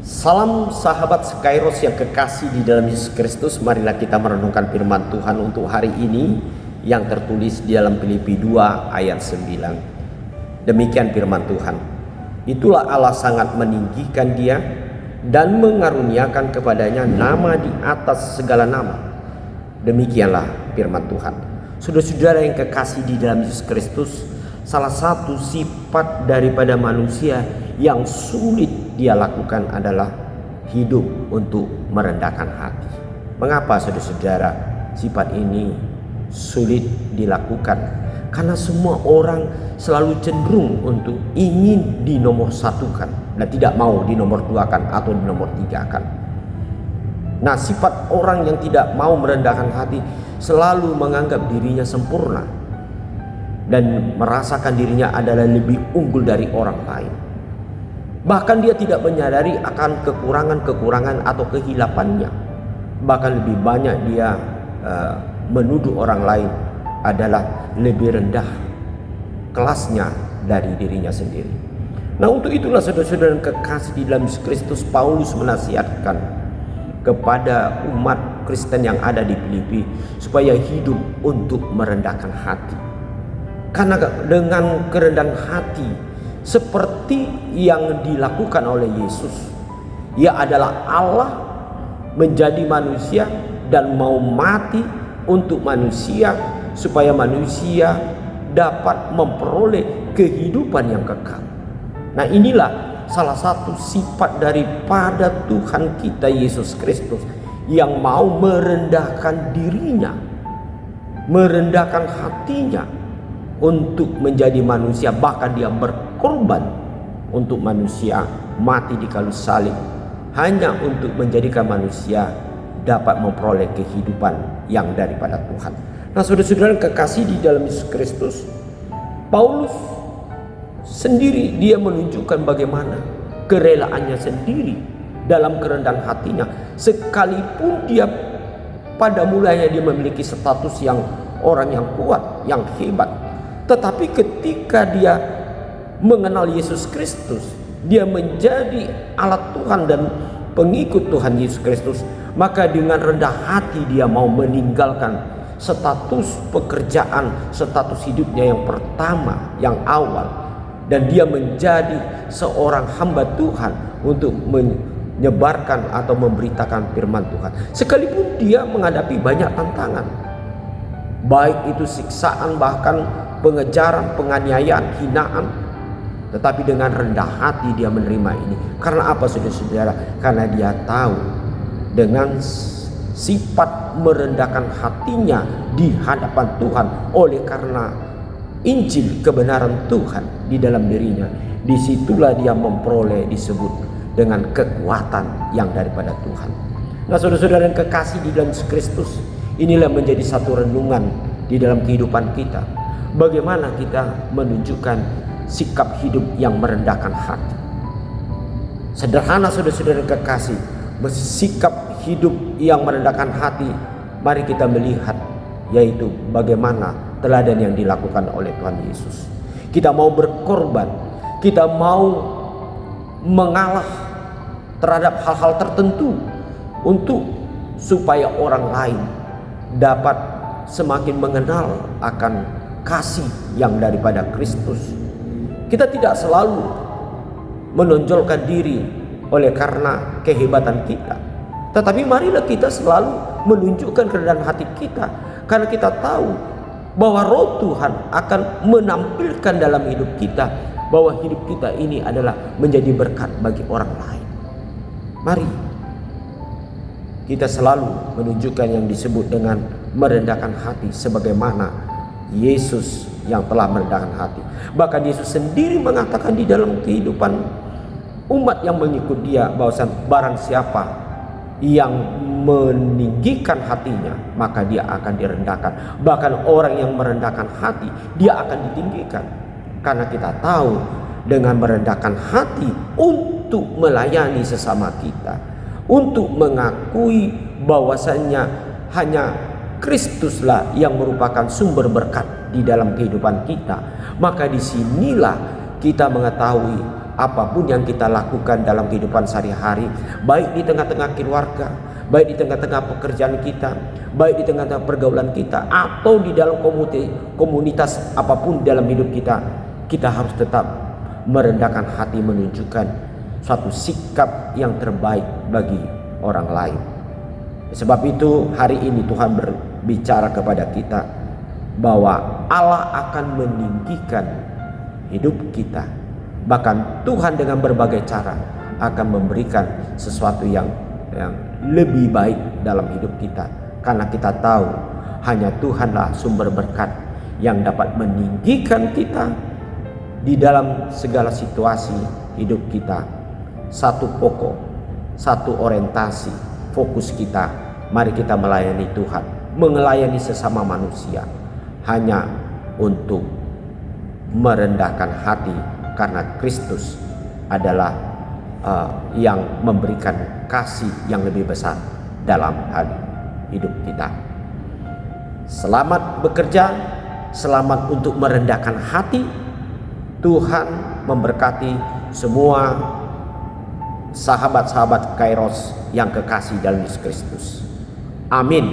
Salam sahabat Kairos yang kekasih di dalam Yesus Kristus. Marilah kita merenungkan firman Tuhan untuk hari ini yang tertulis di dalam Filipi 2 ayat 9. Demikian firman Tuhan. Itulah Allah sangat meninggikan dia dan mengaruniakan kepadanya nama di atas segala nama. Demikianlah firman Tuhan. Saudara-saudara yang kekasih di dalam Yesus Kristus, salah satu sifat daripada manusia yang sulit dia lakukan adalah hidup untuk merendahkan hati. Mengapa saudara-saudara sifat ini sulit dilakukan? Karena semua orang selalu cenderung untuk ingin dinomorsatukan dan tidak mau dinomorduakan atau dinomortigakan. Nah, sifat orang yang tidak mau merendahkan hati selalu menganggap dirinya sempurna dan merasakan dirinya adalah lebih unggul dari orang lain. Bahkan dia tidak menyadari akan kekurangan-kekurangan atau kehilafannya. Bahkan lebih banyak dia menuduh orang lain adalah lebih rendah kelasnya dari dirinya sendiri. Nah, untuk itulah saudara-saudara yang kekasih di dalam Yesus Kristus, Paulus menasihatkan kepada umat Kristen yang ada di Filipi supaya hidup untuk merendahkan hati. Karena dengan kerendahan hati seperti yang dilakukan oleh Yesus, ia adalah Allah menjadi manusia dan mau mati untuk manusia supaya manusia dapat memperoleh kehidupan yang kekal. Nah, inilah salah satu sifat daripada Tuhan kita Yesus Kristus yang mau merendahkan dirinya, merendahkan hatinya untuk menjadi manusia, bahkan dia berkorban untuk manusia, mati di kayu salib hanya untuk menjadikan manusia dapat memperoleh kehidupan yang daripada Tuhan. Nah, saudara-saudara kekasih di dalam Yesus Kristus, Paulus sendiri dia menunjukkan bagaimana kerelaannya sendiri dalam kerendahan hatinya, sekalipun dia pada mulanya dia memiliki status yang orang yang kuat, yang hebat. Tetapi ketika dia mengenal Yesus Kristus, dia menjadi alat Tuhan dan pengikut Tuhan Yesus Kristus, maka dengan rendah hati dia mau meninggalkan status pekerjaan, status hidupnya yang pertama, yang awal, dan dia menjadi seorang hamba Tuhan untuk menyebarkan atau memberitakan firman Tuhan. Sekalipun dia menghadapi banyak tantangan, baik itu siksaan, bahkan pengejaran, penganiayaan, hinaan, tetapi dengan rendah hati dia menerima ini. Karena apa saudara-saudara? Karena dia tahu dengan sifat merendahkan hatinya di hadapan Tuhan, oleh karena Injil kebenaran Tuhan di dalam dirinya, disitulah dia memperoleh disebut dengan kekuatan yang daripada Tuhan. Nah, saudara-saudara yang kekasih di dalam Kristus, inilah menjadi satu renungan di dalam kehidupan kita. Bagaimana kita menunjukkan sikap hidup yang merendahkan hati. Sederhana saudara-saudara kekasih, sikap hidup yang merendahkan hati, mari kita melihat, yaitu bagaimana teladan yang dilakukan oleh Tuhan Yesus. Kita mau berkorban, kita mau mengalah terhadap hal-hal tertentu untuk supaya orang lain dapat semakin mengenal akan kasih yang daripada Kristus. Kita tidak selalu menonjolkan diri oleh karena kehebatan kita, tetapi marilah kita selalu menunjukkan kerendahan hati kita, karena kita tahu bahwa Roh Tuhan akan menampilkan dalam hidup kita bahwa hidup kita ini adalah menjadi berkat bagi orang lain. Mari kita selalu menunjukkan yang disebut dengan merendahkan hati, sebagaimana Yesus yang telah merendahkan hati. Bahkan Yesus sendiri mengatakan di dalam kehidupan umat yang mengikut dia, bahwa barang siapa yang meninggikan hatinya, maka dia akan direndahkan. Bahkan orang yang merendahkan hati, dia akan ditinggikan. Karena kita tahu dengan merendahkan hati untuk melayani sesama kita, untuk mengakui bahwasannya hanya Kristuslah yang merupakan sumber berkat di dalam kehidupan kita, maka disinilah kita mengetahui apapun yang kita lakukan dalam kehidupan sehari-hari, baik di tengah-tengah keluarga, baik di tengah-tengah pekerjaan kita, baik di tengah-tengah pergaulan kita, atau di dalam komunitas apapun dalam hidup kita, kita harus tetap merendahkan hati, menunjukkan suatu sikap yang terbaik bagi orang lain. Sebab itu hari ini Tuhan berbicara kepada kita bahwa Allah akan meninggikan hidup kita. Bahkan Tuhan dengan berbagai cara akan memberikan sesuatu yang lebih baik dalam hidup kita. Karena kita tahu hanya Tuhanlah sumber berkat yang dapat meninggikan kita di dalam segala situasi hidup kita. Satu pokok, satu orientasi, fokus kita, mari kita melayani Tuhan, melayani sesama manusia, hanya untuk merendahkan hati, karena Kristus adalah yang memberikan kasih yang lebih besar dalam hidup kita. Selamat bekerja, selamat untuk merendahkan hati. Tuhan memberkati semua sahabat-sahabat Kairos yang kekasih dalam Yesus Kristus. Amin.